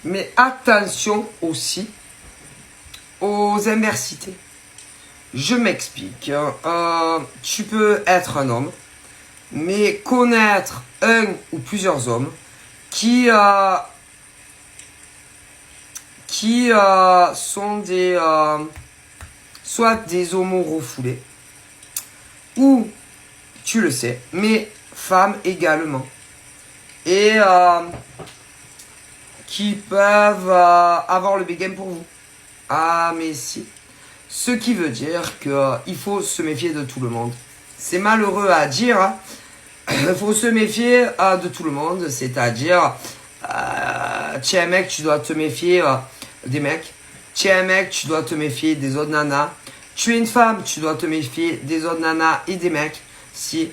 Mais attention aussi aux inversités. Je m'explique. Tu peux être un homme, mais connaître un ou plusieurs hommes qui sont soit des homos refoulés, ou tu le sais, mais femmes également, et qui peuvent avoir le béguin pour vous. Ah mais si. Ce qui veut dire qu'il faut se méfier de tout le monde. C'est malheureux à dire, hein. Il faut se méfier de tout le monde, c'est-à-dire, tu es un mec, tu dois te méfier des mecs. Tu es un mec, tu dois te méfier des autres nanas. Tu es une femme, tu dois te méfier des autres nanas et des mecs. Si.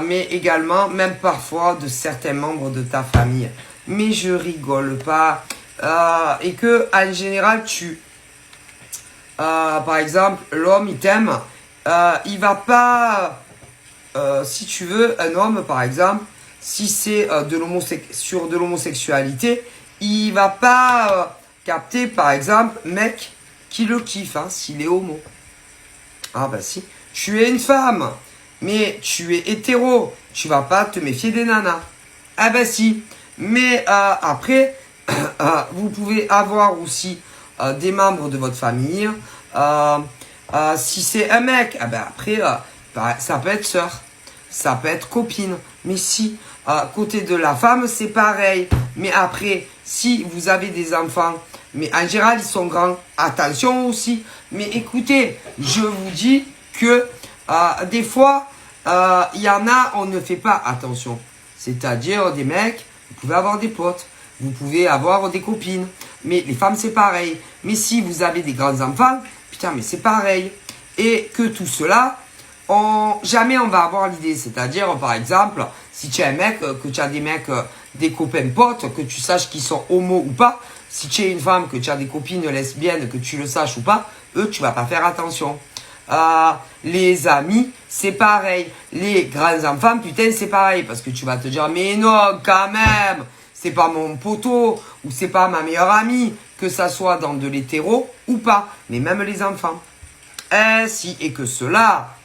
Mais également, même parfois, de certains membres de ta famille. Mais je rigole pas. Et que, en général, par exemple, l'homme, il t'aime. Il va pas... si tu veux, un homme, par exemple, si c'est sur de l'homosexualité, il va pas capter, par exemple, mec qui le kiffe, hein, s'il est homo. Ah bah si. Tu es une femme, mais tu es hétéro. Tu vas pas te méfier des nanas. Ah bah si. Mais après, vous pouvez avoir aussi des membres de votre famille. Si c'est un mec, ah bah après... ça peut être sœur, ça peut être copine. Mais si, côté de la femme, c'est pareil. Mais après, si vous avez des enfants, mais en général, ils sont grands, attention aussi. Mais écoutez, je vous dis que des fois, il y en a, on ne fait pas attention. C'est-à-dire des mecs, vous pouvez avoir des potes, vous pouvez avoir des copines. Mais les femmes, c'est pareil. Mais si vous avez des grands enfants, putain, mais c'est pareil. Et que tout cela... jamais on va avoir l'idée, c'est-à-dire par exemple, si tu es un mec, que tu as des mecs, des copains potes, que tu saches qu'ils sont homo ou pas, si tu es une femme, que tu as des copines lesbiennes, que tu le saches ou pas, eux tu vas pas faire attention. Les amis, c'est pareil. Les grands enfants, putain c'est pareil, parce que tu vas te dire, mais non quand même, c'est pas mon poteau, ou c'est pas ma meilleure amie, que ça soit dans de l'hétéro ou pas, mais même les enfants. Si, et que cela...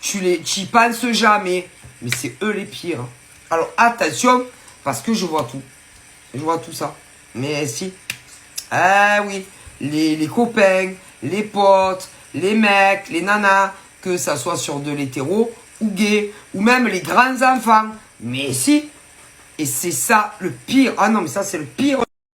tu y penses jamais. Mais c'est eux les pires. Hein. Alors attention, parce que je vois tout. Je vois tout ça. Mais si. Ah oui. Les copains, les potes, les mecs, les nanas, que ça soit sur de l'hétéro ou gay, ou même les grands enfants. Mais si. Et c'est ça le pire. Ah non, mais ça c'est le pire